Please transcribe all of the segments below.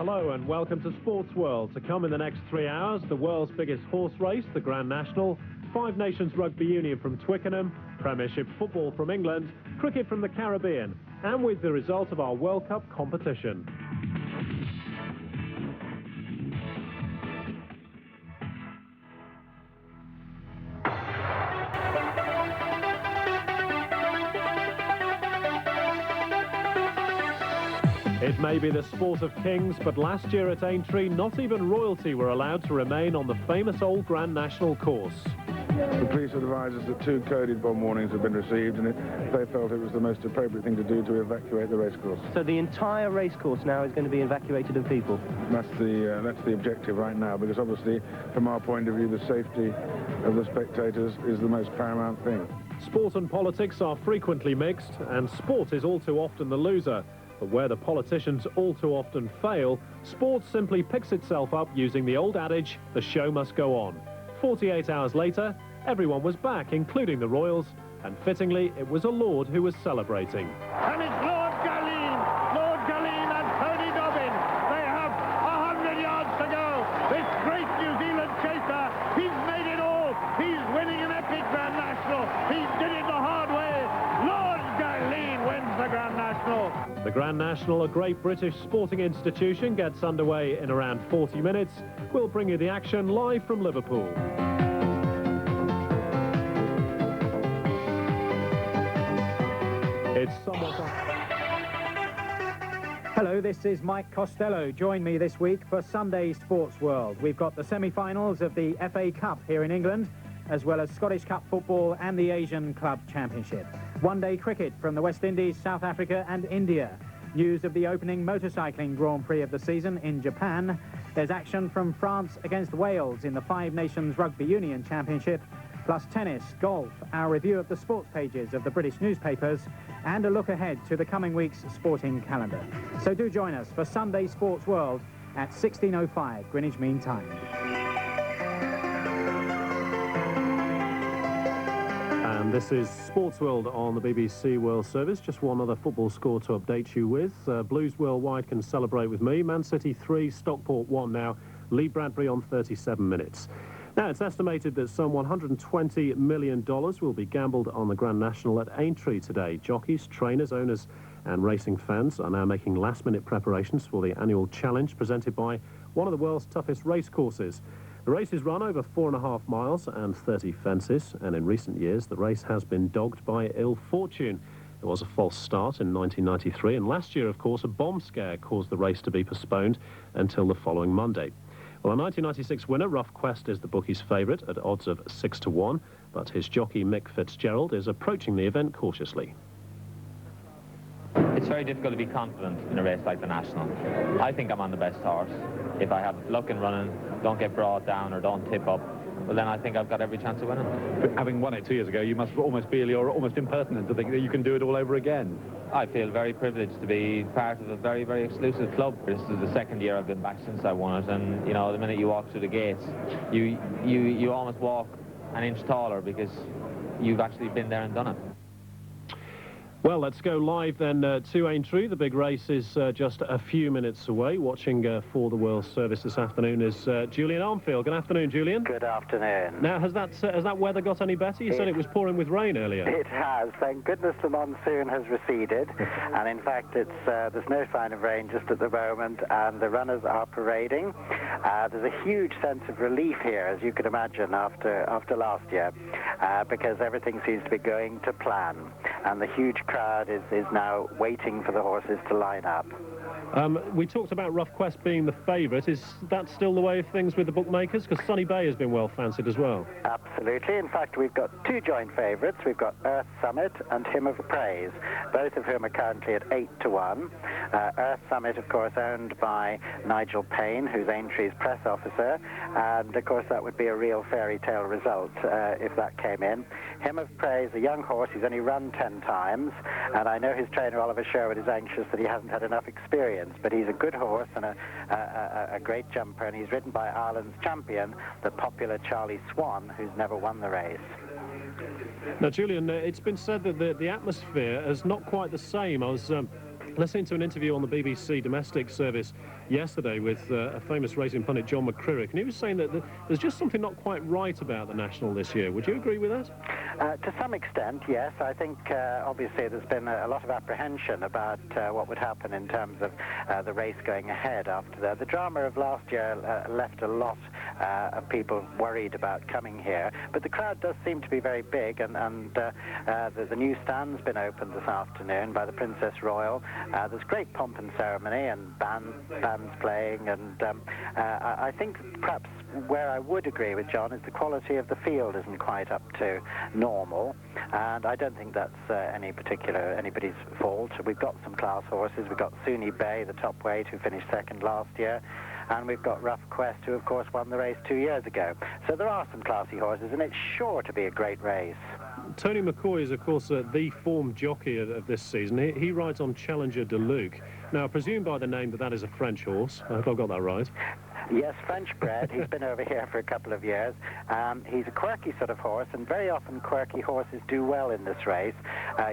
Hello and welcome to Sports World. To come in the next 3 hours, the world's biggest horse race, the Grand National, Five Nations Rugby Union from Twickenham, Premiership football from England, cricket from the Caribbean, and with the result of our World Cup competition. It may be the sport of kings, but last year at Aintree, not even royalty were allowed to remain on the famous old Grand National course. The police advised us that 2 coded bomb warnings had been received, and they felt it was the most appropriate thing to do to evacuate the racecourse. So the entire racecourse now is going to be evacuated of people? That's the objective right now, because obviously, from our point of view, the safety of the spectators is the most paramount thing. Sport and politics are frequently mixed, and sport is all too often the loser. But where the politicians all too often fail, sport simply picks itself up using the old adage, the show must go on. 48 hours later, everyone was back, including the royals, and fittingly, it was a lord who was celebrating. And it's Lord Galleen and Tony Dobbin. They have 100 yards to go. This great New Zealand chaser, he's made it all. He's winning an epic Grand National. He did it the hard way. Lord Galleen wins the Grand National. The Grand National, a great British sporting institution, gets underway in around 40 minutes. We'll bring you the action live from Liverpool. It's somewhat... Hello, this is Mike Costello. Join me this week for Sunday Sports World. We've got the semi-finals of the FA Cup here in England, as well as Scottish Cup football and the Asian Club Championship. One-day cricket from the West Indies, South Africa and India. News of the opening motorcycling Grand Prix of the season in Japan. There's action from France against Wales in the Five Nations Rugby Union Championship, plus tennis, golf, our review of the sports pages of the British newspapers, and a look ahead to the coming week's sporting calendar. So do join us for Sunday Sports World at 16:05 Greenwich Mean Time. And this is Sports World on the BBC World Service. Just one other football score to update you with. Blues Worldwide can celebrate with me. Man City 3, Stockport 1 now. Lee Bradbury on 37 minutes. Now, it's estimated that some $120 million will be gambled on the Grand National at Aintree today. Jockeys, trainers, owners and racing fans are now making last-minute preparations for the annual challenge presented by one of the world's toughest race courses. The race is run over 4.5 miles and 30 fences, and in recent years the race has been dogged by ill fortune. There was a false start in 1993, and last year, of course, a bomb scare caused the race to be postponed until the following Monday. Well, a 1996 winner, Rough Quest, is the bookies' favourite at odds of 6-1, but his jockey Mick Fitzgerald is approaching the event cautiously. It's very difficult to be confident in a race like the National. I think I'm on the best horse. If I have luck in running, don't get brought down or don't tip up, well then I think I've got every chance of winning. But having won it 2 years ago, you must almost feel you're almost impertinent to think that you can do it all over again. I feel very privileged to be part of a very, very exclusive club. This is the second year I've been back since I won it, and you know, the minute you walk through the gates, you almost walk an inch taller because you've actually been there and done it. Well, let's go live then to Aintree. The big race is just a few minutes away. Watching for the World Service this afternoon is Julian Armfield. Good afternoon, Julian. Good afternoon. Now, has that weather got any better? You said it was pouring with rain earlier. It has. Thank goodness the monsoon has receded. And in fact, there's no sign of rain just at the moment, and the runners are parading. There's a huge sense of relief here, as you can imagine, after last year, because everything seems to be going to plan. And the huge crowd is now waiting for the horses to line up. We talked about Rough Quest being the favourite. Is that still the way of things with the bookmakers? Because Sunny Bay has been well fancied as well. Absolutely. In fact, we've got 2 joint favourites. We've got Earth Summit and Hymn of Praise, both of whom are currently at 8-1. Earth Summit, of course, owned by Nigel Payne, who's Aintree's press officer, and of course that would be a real fairy tale result if that came in. Hymn of Praise, a young horse, he's only run 10 times, and I know his trainer Oliver Sherwood is anxious that he hasn't had enough experience, but he's a good horse and a great jumper, and he's ridden by Ireland's champion, the popular Charlie Swan, who's never won the race. Now, Julian, it's been said that the atmosphere is not quite the same. I was Listening to an interview on the BBC domestic service yesterday with a famous racing pundit, John McCririck, and he was saying that there's just something not quite right about the National this year. Would you agree with that? To some extent, yes. I think obviously there's been a lot of apprehension about what would happen in terms of the race going ahead after the drama of last year left a lot of people worried about coming here. But the crowd does seem to be very big, and the new stand's been opened this afternoon by the Princess Royal. There's great pomp and ceremony and bands playing, and I think perhaps where I would agree with John is the quality of the field isn't quite up to normal, and I don't think that's anybody's fault. We've got some class horses. We've got Sunni Bay, the top weight, who finished second last year, and we've got Rough Quest, who of course won the race 2 years ago. So there are some classy horses, and it's sure to be a great race. Tony McCoy is, of course, the form jockey of this season. He rides on Challenger de Luc. Now, I presume by the name that is a French horse. I hope I've got that right. Yes, French bred. He's been over here for a couple of years. He's a quirky sort of horse, and very often quirky horses do well in this race.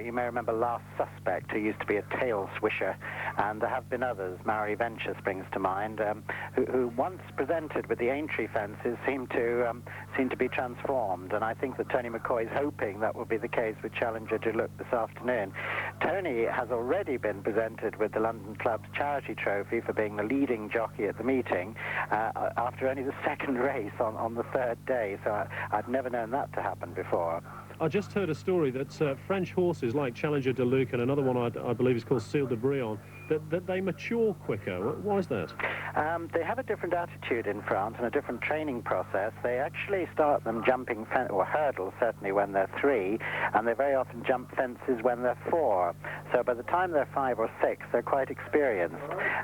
You may remember Last Suspect, who used to be a tail swisher, and there have been others. Maori Venture springs to mind, who once presented with the Aintree fences seem to be transformed, and I think that Tony McCoy is hoping that will be the case with Challenger de Luc this afternoon. Tony has already been presented with the London Club's charity trophy for being the leading jockey at the meeting, after only the second race on the third day, so I've never known that to happen before. I just heard a story that French horses like Challenger de Luc and another one I believe is called Seal de Brion, that they mature quicker. Why is that? They have a different attitude in France and a different training process. They actually start them jumping or hurdles certainly when they're 3, and they very often jump fences when they're 4. So by the time they're 5 or 6, they're quite experienced,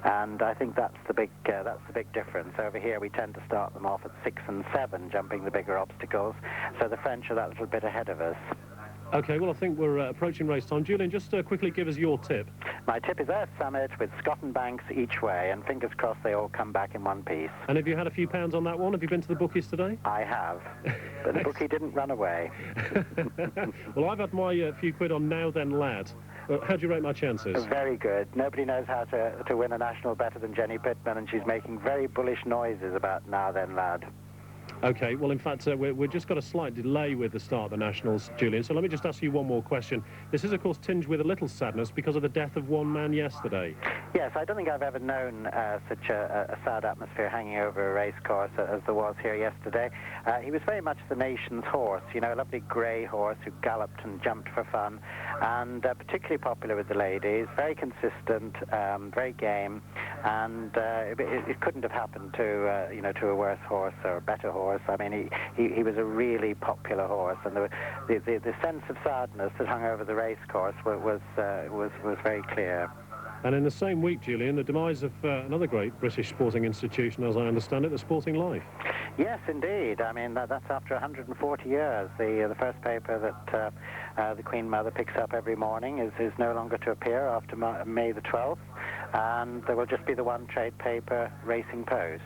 and I think that's the big difference. Over here we tend to start them off at 6 and 7, jumping the bigger obstacles. So the French are that little bit ahead of us. OK, well, I think we're approaching race time. Julian, just quickly give us your tip. My tip is Earth Summit with Scott and Banks each way, and fingers crossed they all come back in one piece. And have you had a few pounds on that one? Have you been to the bookies today? I have, but the bookie didn't run away. Well, I've had my few quid on Now Then Lad. How do you rate my chances? Very good. Nobody knows how to win a national better than Jenny Pittman, and she's making very bullish noises about Now Then Lad. OK, well, in fact, we've just got a slight delay with the start of the Nationals, Julian, so let me just ask you one more question. This is, of course, tinged with a little sadness because of the death of one man yesterday. Yes, I don't think I've ever known such a sad atmosphere hanging over a racecourse as there was here yesterday. He was very much the nation's horse, you know, a lovely grey horse who galloped and jumped for fun, and particularly popular with the ladies, very consistent, very game, and it couldn't have happened to, you know, to a worse horse or a better horse. I mean, he was a really popular horse, and the sense of sadness that hung over the racecourse was very clear. And in the same week, Julian, the demise of another great British sporting institution, as I understand it, the Sporting Life. Yes, indeed. I mean, that's after 140 years. The first paper that the Queen Mother picks up every morning is no longer to appear after May the 12th, and there will just be the one trade paper, Racing Post.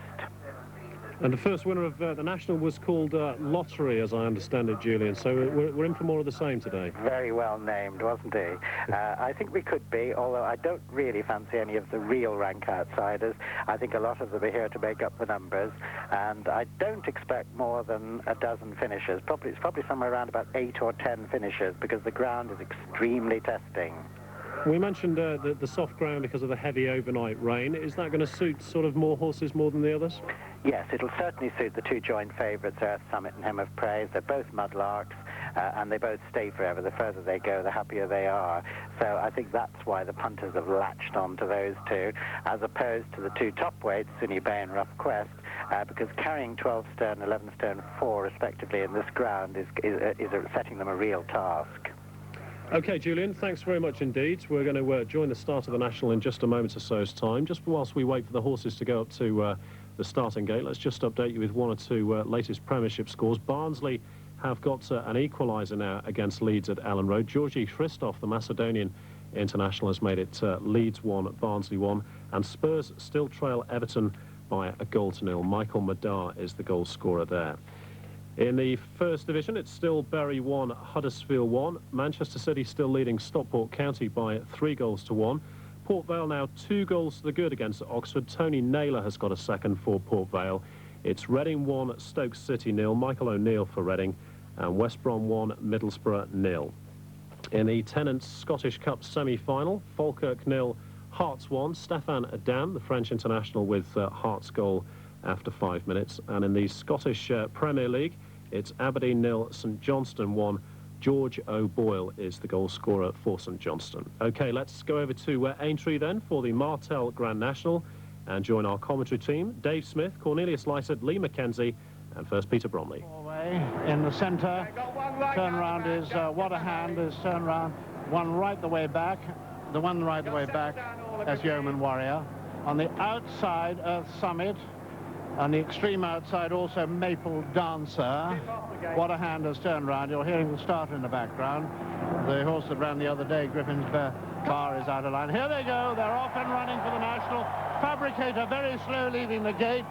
And the first winner of the National was called Lottery, as I understand it, Julian. So we're in for more of the same today. Very well named, wasn't he? I think we could be, although I don't really fancy any of the real rank outsiders. I think a lot of them are here to make up the numbers, and I don't expect more than a dozen finishers. It's probably somewhere around about 8 or 10 finishers, because the ground is extremely testing. We mentioned the soft ground because of the heavy overnight rain. Is that going to suit sort of more horses more than the others? Yes, it'll certainly suit the two joint favourites, Earth Summit and Hymn of Praise. They're both mudlarks, and they both stay forever. The further they go, the happier they are. So I think that's why the punters have latched on to those two, as opposed to the two top weights, Sunni Bay and Rough Quest, because carrying 12 stone, 11 stone 4, respectively, in this ground is setting them a real task. OK, Julian, thanks very much indeed. We're going to join the start of the National in just a moment or so's time. Just whilst we wait for the horses to go up to the starting gate, let's just update you with one or two latest Premiership scores. Barnsley have got an equaliser now against Leeds at Ellen Road. Georgi Christoph, the Macedonian international, has made it Leeds 1, Barnsley 1, and Spurs still trail Everton by a 0-0. Michael Madar is the goal scorer there. In the First Division, it's still Bury 1, Huddersfield 1. Manchester City still leading Stockport County by 3 goals to 1. Port Vale now 2 goals to the good against Oxford. Tony Naylor has got a second for Port Vale. It's Reading 1, Stoke City 0, Michael O'Neill for Reading, and West Brom 1, Middlesbrough 0. In the Tennent's Scottish Cup semi-final, Falkirk 0, Hearts 1, Stefan Adam, the French international, with Hearts' goal after 5 minutes. And in the Scottish Premier League, it's Aberdeen 0, St Johnstone 1. George O'Boyle is the goal scorer for St Johnstone. OK, let's go over to Aintree then for the Martel Grand National and join our commentary team. Dave Smith, Cornelius Lysett, Lee Mackenzie, and first Peter Bromley. In the centre, turnaround is what a hand is turnaround. One right the way back. The one right the way back as Yeoman Warrior. On the outside, Earth Summit. On the extreme outside, also Maple Dancer. What a hand has turned round. You're hearing the starter in the background. The horse that ran the other day, Griffin's Bar, is out of line. Here they go. They're off and running for the National. Fabricator very slow leaving the gate.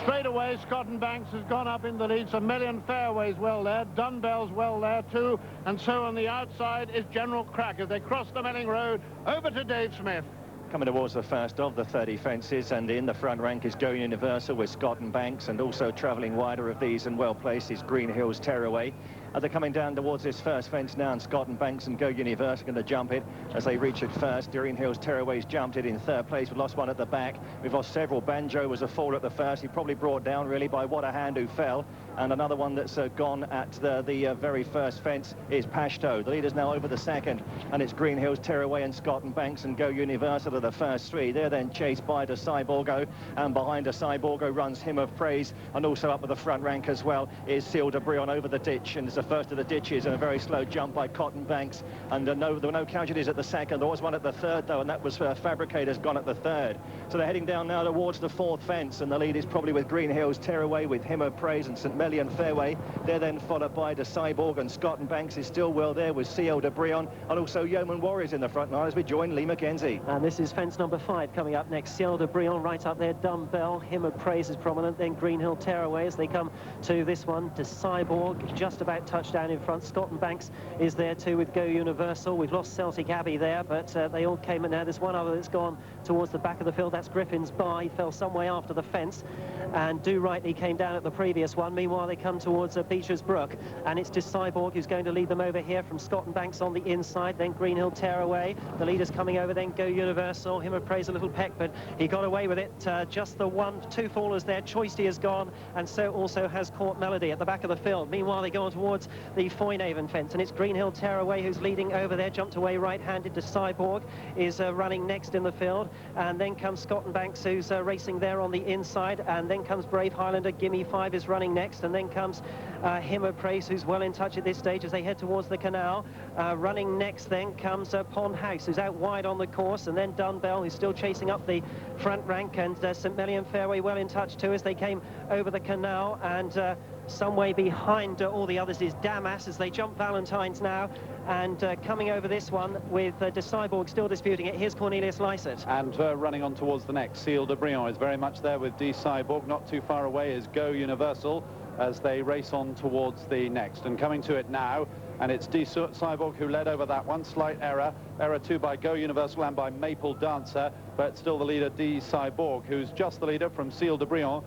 Straight away, Scott and Banks has gone up in the lead. St Million Fairways well there. Dunbell's well there too. And so on the outside is General Crack as they cross the Melling Road. Over to Dave Smith. Coming towards the first of the 30 fences, and in the front rank is Go Universal with Scott and Banks, and also travelling wider of these and well placed is Green Hills Tearaway. As they're coming down towards this first fence now, and Scott and Banks and Go Universal are going to jump it as they reach it first. Green Hills Tearaway's jumped it in third place. We've lost one at the back. We've lost several. Banjo was a fall at the first. He probably brought down really by What a Hand who fell. And another one that's gone at the very first fence is Pashto. The leader's now over the second, and it's Green Hills Tearaway and Scott and Banks and Go Universal are the first three. They're then chased by De Cyborgo, and behind De Cyborgo runs Hymn of Praise, and also up at the front rank as well is Seal de Brion over the ditch, and it's the first of the ditches, and a very slow jump by Cotton Banks. And there were no casualties at the second. There was one at the third though, and that was Fabricators gone at the third. So they're heading down now towards the fourth fence, and the lead is probably with Green Hills Tearaway with Hymn of Praise and St Million Fairway. They're then followed by De Cyborg, and Scott and Banks is still well there with Seal de Brion, and also Yeoman Warriors in the front line as we join Lee Mackenzie. And this is fence number 5 coming up next. Seal de Brion right up there, Dumbbell, Hymn of Praise is prominent, then Green Hill Tearaway as they come to this one. De Cyborg just about touchdown in front. Scott and Banks is there too with Go Universal. We've lost Celtic Abbey there, but they all came in now. There's one other that's gone towards the back of the field. That's Griffin's Bar. He fell some way after the fence, and Do Rightly came down at the previous one. Meanwhile, they come towards Beecher's Brook, and it's De Cyborg who's going to lead them over here from Scott and Banks on the inside, then Green Hill Tearaway. The leader's coming over, then Go Universal. Hymn of Praise a little peck, but he got away with it. Just the 1-2 fallers there. Choisty has gone, and so also has Court Melody at the back of the field. Meanwhile, they go on towards the Foynehaven fence, and it's Green Hill Tearaway who's leading over there. Jumped away right-handed. De Cyborg is running next in the field, and then comes Scott and Banks who's racing there on the inside, and then comes Brave Highlander. Gimme 5 is running next, and then comes Hymn of Praise, who's well in touch at this stage as they head towards the canal. Running next then comes Pond House, who's out wide on the course, and then Dunbell, who's still chasing up the front rank, and St Million Fairway well in touch too as they came over the canal, and some way behind all the others is Damas as they jump Valentine's now, and coming over this one with De Cyborg still disputing it. Here's Cornelius Lysett. And running on towards the next, Seal de Brion is very much there with De Cyborg. Not too far away is Go Universal as they race on towards the next, and coming to it now, and it's De Cyborg who led over that one. Slight error too by Go Universal and by Maple Dancer, but still the leader De Cyborg, who's just the leader from Seal de Brion,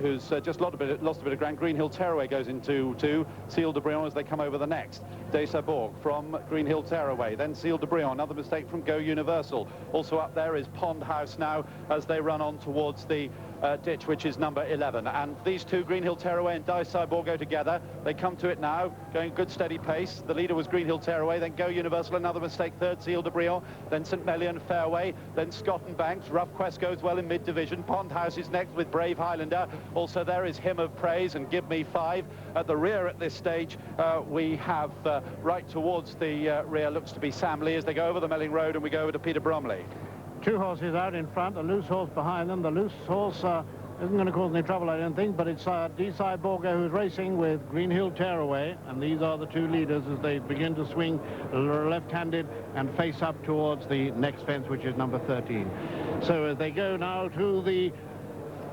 who's just lost a bit of ground. Green Hill Tearaway goes into 2. Seal de Brion as they come over the next. De Cyborg from Green Hill Tearaway, then Seal de Brion. Another mistake from Go Universal. Also up there is Pond House now as they run on towards the ditch, which is number 11. And these two, Green Hill Tearaway and De Cyborg, go together. They come to it now, going good steady pace. The leader was Green Hill Tearaway, then Go Universal, another mistake, third Seal de Brion, then St Million Fairway, then Scott and Banks. Rough Quest goes well in mid-division. Pond House is next with Brave Highlander. Also there is Hymn of Praise and Give Me 5. At the rear at this stage, we have right towards the rear looks to be Sam Lee as they go over the Melling Road, and we go over to Peter Bromley. 2 horses out in front, a loose horse behind them. The loose horse isn't going to cause any trouble, I don't think, but it's De Cyborg who's racing with Green Hill Tearaway, and these are the 2 leaders as they begin to swing left-handed and face up towards the next fence, which is number 13. So as they go now to the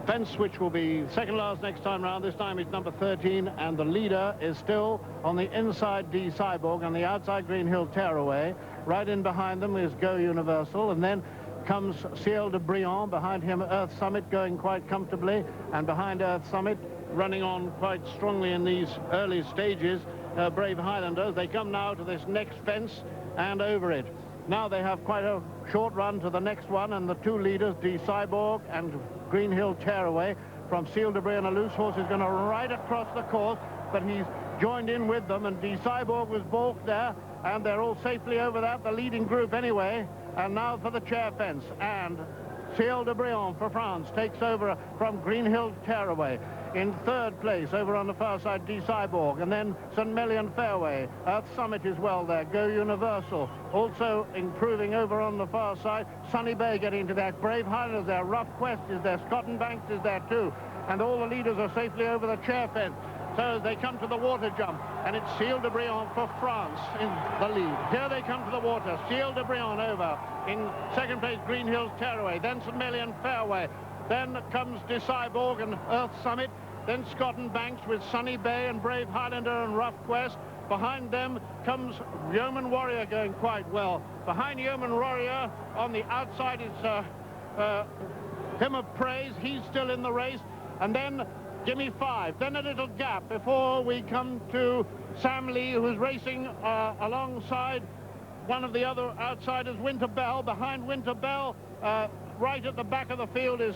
fence, which will be second last next time round, this time it's number 13, and the leader is still on the inside De Cyborg, on the outside Green Hill Tearaway. Right in behind them is Go Universal, and then comes Ciel de Briand. Behind him, Earth Summit going quite comfortably. And behind Earth Summit, running on quite strongly in these early stages, Brave Highlander. They come now to this next fence and over it. Now they have quite a short run to the next one, and the two leaders, D Cyborg and Green Hill Tearaway, from Ciel de Briand. A loose horse is going to ride across the course, but he's joined in with them, and D Cyborg was balked there, and they're all safely over that, the leading group anyway. And now for the chair fence, and Ciel de Briand for France takes over from Green Hill Tearaway. In third place, over on the far side, D Cyborg, and then St. Melian Fairway. Earth Summit is well there. Go Universal also improving over on the far side. Sunny Bay getting into that. Brave Highlanders there. Rough Quest is there. Scott and Banks is there too. And all the leaders are safely over the chair fence. So as they come to the water jump, and it's Ciel de Briand for France in the lead. Here they come to the water. Ciel de Briand over. In second place, Green Hills Tearaway. Then St. Melian Fairway. Then comes De Cyborg and Earth Summit. Then Scott and Banks with Sunny Bay and Brave Highlander and Rough Quest. Behind them comes Yeoman Warrior going quite well. Behind Yeoman Warrior on the outside is Hymn of Praise. He's still in the race. And then Gimme 5. Then a little gap before we come to Sam Lee, who's racing alongside one of the other outsiders, Winter Bell. Behind Winter Bell, right at the back of the field, is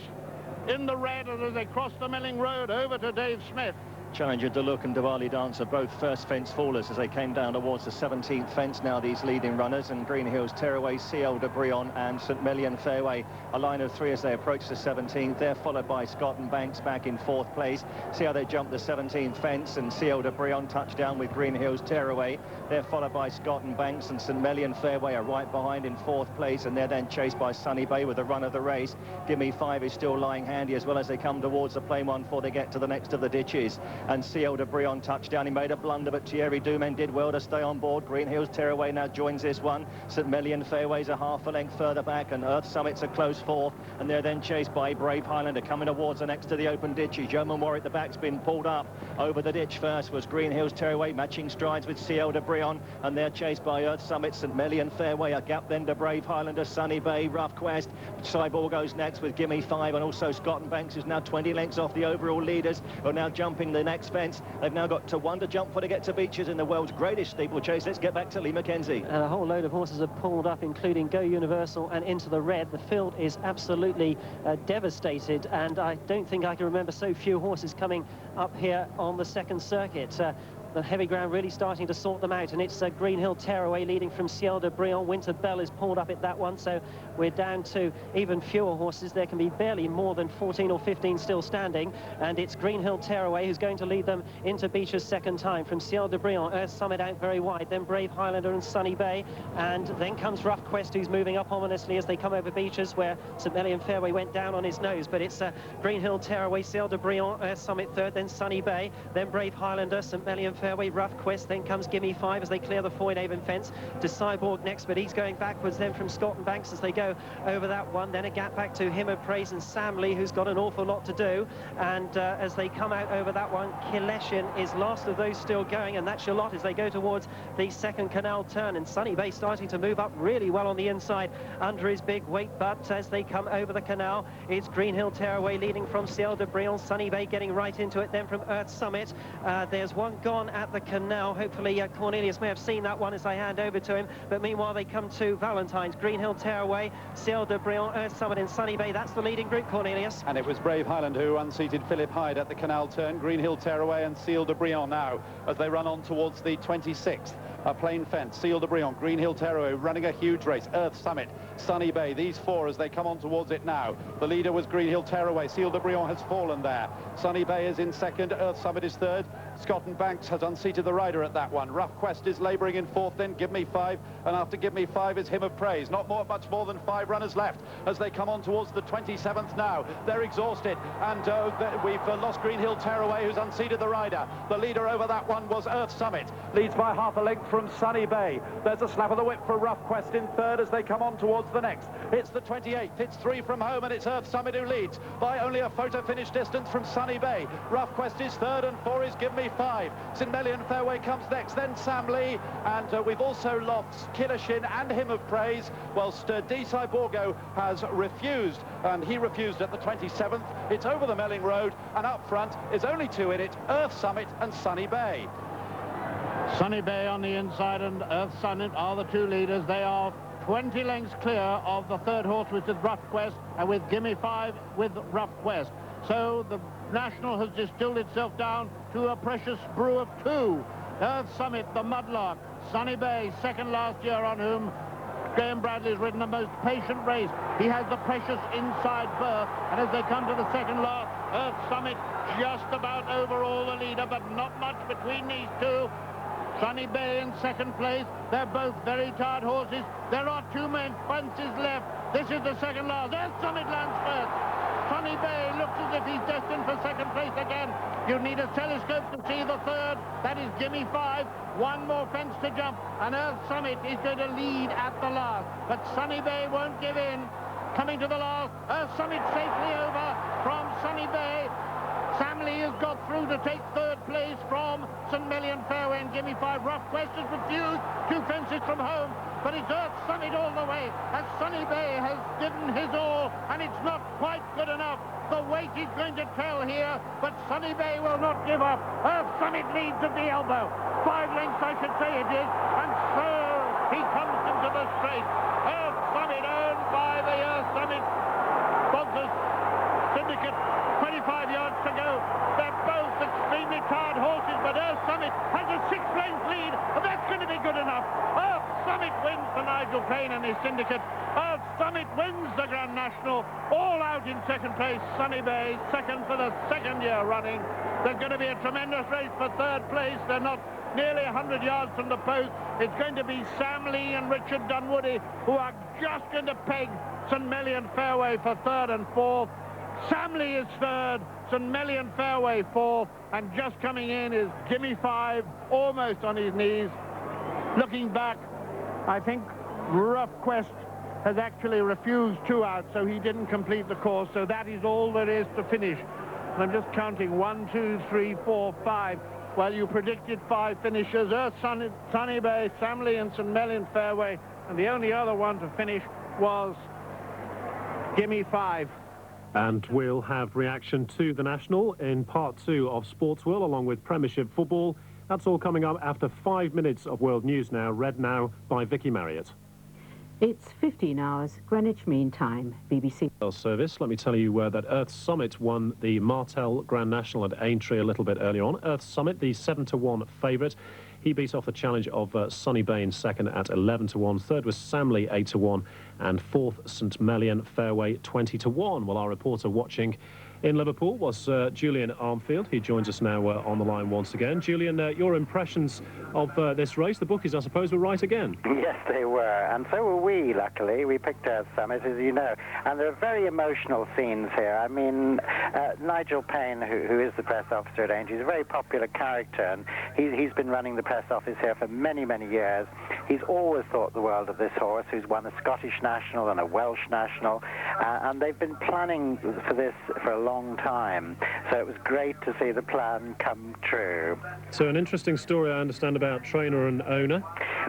in the red, and as they cross the Milling Road over to Dave Smith. Challenger Duluc and Diwali Dancer, both first fence fallers as they came down towards the 17th fence. Now these leading runners, and Green Hills Tearaway, Ciel de Briand and St. Melian Fairway, a line of three as they approach the 17th. They're followed by Scott and Banks back in fourth place. See how they jump the 17th fence, and Ciel de Briand touchdown with Green Hills Tearaway. They're followed by Scott and Banks, and St. Melian Fairway are right behind in fourth place, and they're then chased by Sunny Bay with the run of the race. Gimme 5 is still lying handy as well as they come towards the plain one before they get to the next of the ditches. And Ciel de Briand touchdown. He made a blunder, but Thierry Dumaine did well to stay on board. Green Hills Tearaway now joins this one. St. Melian Fairway's a half a length further back, and Earth Summit's a close fourth, and they're then chased by Brave Highlander coming towards the next to the open ditches. Yeoman Warrior at the back's been pulled up. Over the ditch first was Green Hills Tearaway, matching strides with Ciel de Briand, and they're chased by Earth Summit, St. Melian Fairway, a gap then to Brave Highlander, Sunny Bay, Rough Quest. Cyborg goes next with Gimme 5, and also Scott and Banks is now 20 lengths off the overall leaders, who are now jumping the next fence. They've now got to one to jump for to get to Beaches in the world's greatest steeplechase. Let's get back to Lee Mackenzie. And a whole load of horses have pulled up, including Go Universal and Into the Red. The field is absolutely devastated, and I don't think I can remember so few horses coming up here on the second circuit. The heavy ground really starting to sort them out, and it's Green Hill Tearaway leading from Ciel de Briand. Winter Bell is pulled up at that one, so we're down to even fewer horses. There can be barely more than 14 or 15 still standing, and it's Green Hill Tearaway who's going to lead them into Beaches second time. From Ciel de Briand, Earth Summit out very wide, then Brave Highlander and Sunny Bay, and then comes Rough Quest, who's moving up ominously as they come over Beaches, where St. Melian Fairway went down on his nose. But it's Green Hill Tearaway, Ciel de Briand, Earth Summit third, then Sunny Bay, then Brave Highlander, St. Melian Fairway, Rough Quest, then comes Gimme 5 as they clear the Foyne-Avon fence. To Cyborg next, but he's going backwards then from Scott and Banks as they go over that one. Then a gap back to Hymn of Praise and Sam Lee, who's got an awful lot to do. And as they come out over that one, Kileshin is last of those still going, and that's your lot as they go towards the second canal turn. And Sunny Bay starting to move up really well on the inside under his big weight, but as they come over the canal, it's Green Hill Tearaway leading from Ciel de Briand. Sunny Bay getting right into it then from Earth Summit. There's one gone at the canal. Hopefully Cornelius may have seen that one as I hand over to him, but meanwhile they come to Valentine's. Green Hill Tearaway, Ciel de Briand, Earth Summit and Sunny Bay. That's the leading group, Cornelius. And it was Brave Highland who unseated Philip Hyde at the canal turn. Green Hill Tearaway and Ciel de Briand now as they run on towards the 26th. A plain fence, Ciel de Briand, Green Hill Tearaway running a huge race. Earth Summit, Sunny Bay, these four as they come on towards it now. The leader was Green Hill Tearaway. Ciel de Briand has fallen there. Sunny Bay is in second, Earth Summit is third. Scott and Banks has unseated the rider at that one. Rough Quest is labouring in fourth, then Give Me 5, and after Give Me 5 is Hymn of Praise. Not much more than 5 runners left as they come on towards the 27th now. They're exhausted, and we've lost Green Hill Tearaway, who's unseated the rider. The leader over that one was Earth Summit. Leads by half a length from Sunny Bay. There's a slap of the whip for Rough Quest in third as they come on towards the next. It's the 28th. It's 3 from home, and it's Earth Summit who leads by only a photo finish distance from Sunny Bay. Rough Quest is third, and 4 is Give Me 5. St Melian Fairway comes next, then Sam Lee, and we've also lost Killishin and Hymn of Praise, whilst Desai Borgo has refused, and he refused at the 27th. It's over the Melling Road, and up front is only 2 in it, Earth Summit and Sunny Bay. Sunny Bay on the inside and Earth Summit are the 2 leaders. They are 20 lengths clear of the third horse, which is Rough Quest, and with Gimme 5 with Rough Quest. So the National has distilled itself down to a precious brew of 2. Earth Summit, the Mudlark. Sunny Bay, second last year, on whom Graham Bradley's ridden the most patient race. He has the precious inside berth, and as they come to the second last, Earth Summit just about over all the leader, but not much between these 2. Sunny Bay in second place. They're both very tired horses. There are 2 men fences left. This is the second last. Earth Summit lands first. Sunny Bay looks as if he's destined for second place again. You need a telescope to see the third. That is Gimme 5. 1 more fence to jump, and Earth Summit is going to lead at the last. But Sunny Bay won't give in. Coming to the last, Earth Summit safely over from Sunny Bay. Sam Lee has got through to take third place from St Melian Fairway, and Gimme 5. Rough Quest has refused 2 fences from home, but it's Earth Summit all the way, as Sunny Bay has given his all, and it's not quite good enough. The weight is going to tell here, but Sunny Bay will not give up. Earth Summit leads at the elbow. 5 lengths, I should say it is, and so he comes into the straight. Earth Summit, owned by the Earth Summit sponsors syndicate. 25 yards to go. They're both extremely tired horses, but Earth Summit has a 6-length lead, and that's going to be good enough. Earth Summit wins for Nigel Payne and his syndicate. Earth Summit wins the Grand National. All out in second place. Sunny Bay, second for the second year running. There's going to be a tremendous race for third place. They're not nearly 100 yards from the post. It's going to be Sam Lee and Richard Dunwoody who are just going to peg St Melian Fairway for third and fourth. Sam Lee is third, St Melian Fairway fourth, and just coming in is Gimme 5, almost on his knees. Looking back, I think Rough Quest has actually refused 2 out, so he didn't complete the course, so that is all there is to finish. And I'm just counting 1, 2, 3, 4, 5. Well, you predicted 5 finishers: Earth Sunny Bay, Sam Lee and St Melian Fairway, and the only other one to finish was Gimme 5. And we'll have reaction to the National in part 2 of Sports World, along with Premiership football. That's all coming up after 5 minutes of World News Now, read now by Vicky Marriott. It's 15 hours, Greenwich Mean Time, BBC. Service. Let me tell you that Earth Summit won the Martel Grand National at Aintree a little bit earlier on. Earth Summit, the 7-1 favourite. He beat off the challenge of Sunny Bay in second at 11-1. Third was Sam Lee, 8-1. And fourth, St Melian Fairway, 20-1. Well, our reporter watching in Liverpool was Julian Armfield. He joins us now on the line once again. Julian, your impressions of this race, the bookies, I suppose, were right again. Yes, they were, and so were we, luckily. We picked Earth Summit, as you know, and there are very emotional scenes here. I mean, Nigel Payne, who is the press officer at Aintree, is a very popular character, and he's been running the press office here for many, many years. He's always thought the world of this horse, who's won a Scottish National and a Welsh National, and they've been planning for this for a long time, so it was great to see the plan come true. So an interesting story, I understand, about trainer and owner.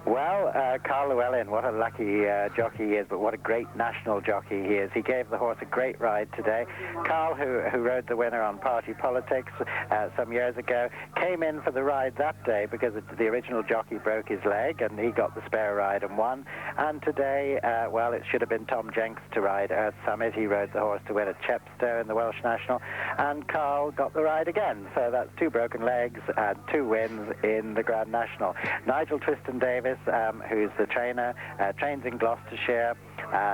Well, Carl Llewellyn, what a lucky jockey he is, but what a great national jockey he is. He gave the horse a great ride today. Carl, who rode the winner on Party Politics some years ago, came in for the ride that day because the original jockey broke his leg, and he got the spare ride and won. And today, well, it should have been Tom Jenks to ride Earth Summit. He rode the horse to win at Chepstow in the Welsh National, and Carl got the ride again. So that's 2 broken legs and 2 wins in the Grand National. Nigel Twiston Davis, who's the trainer, trains in Gloucestershire.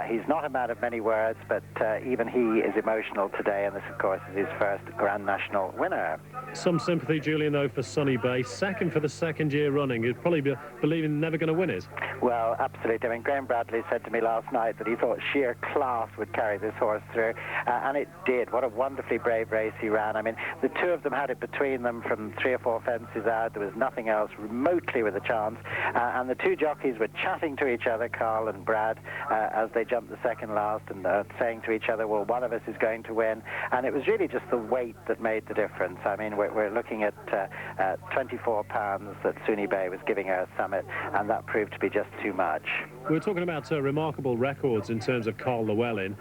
He's not a man of many words, but even he is emotional today, and this, of course, is his first Grand National winner. Some sympathy, Julian, though, for Sunny Bay. Second for the second year running. You'd probably be believing never going to win it? Well, absolutely. I mean, Graham Bradley said to me last night that he thought sheer class would carry this horse through, and it did. What a wonderfully brave race he ran. I mean, the two of them had it between them from 3 or 4 fences out. There was nothing else remotely with a chance, and the two jockeys were chatting to each other, Carl and Brad, as they jumped the second last, and saying to each other, well, one of us is going to win. And it was really just the weight that made the difference. I mean, we're looking at 24 pounds that Suni Bay was giving Earth Summit, and that proved to be just too much. We're talking about remarkable records in terms of Carl Llewellyn.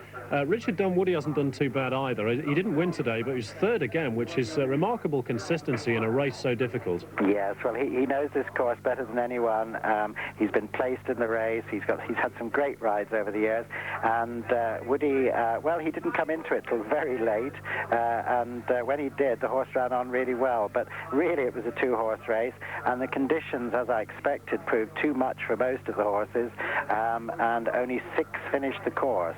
Richard Dunwoody hasn't done too bad either. He didn't win today, but he's third again, which is remarkable consistency in a race so difficult. Yes, well, he knows this course better than anyone. He's been placed in the race. He's had some great rides over the years. And Woody, well, he didn't come into it till very late. And when he did, the horse ran on really well. But really, it was a two-horse race. And the conditions, as I expected, proved too much for most of the horses. And only 6 finished the course.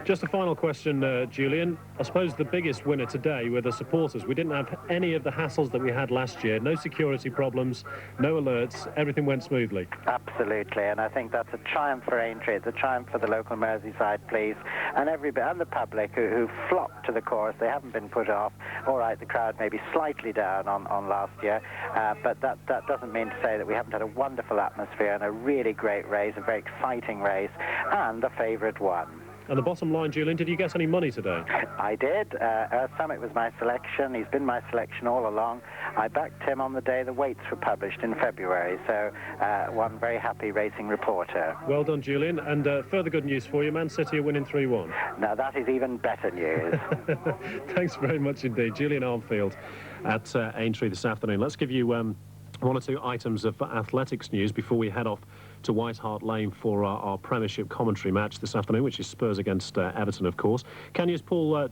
Just a final question, Julian. I suppose the biggest winner today were the supporters. We didn't have any of the hassles that we had last year. No security problems, no alerts. Everything went smoothly. Absolutely, and I think that's a triumph for Aintree. It's a triumph for the local Merseyside police and and the public who flocked to the course. They haven't been put off. All right, the crowd may be slightly down on last year, but that doesn't mean to say that we haven't had a wonderful atmosphere and a really great race, a very exciting race, and a favourite one. And the bottom line, Julian, did you get any money today? I did. Earth Summit was my selection. He's been my selection all along. I backed him on the day the weights were published in February, so one very happy racing reporter. Well done, Julian. And further good news for you, Man City are winning 3-1. Now, that is even better news. Thanks very much indeed. Julian Armfield at Aintree this afternoon. Let's give you one or two items of athletics news before we head off to White Hart Lane for our Premiership commentary match this afternoon, which is Spurs against Everton, of course. Can you, Paul...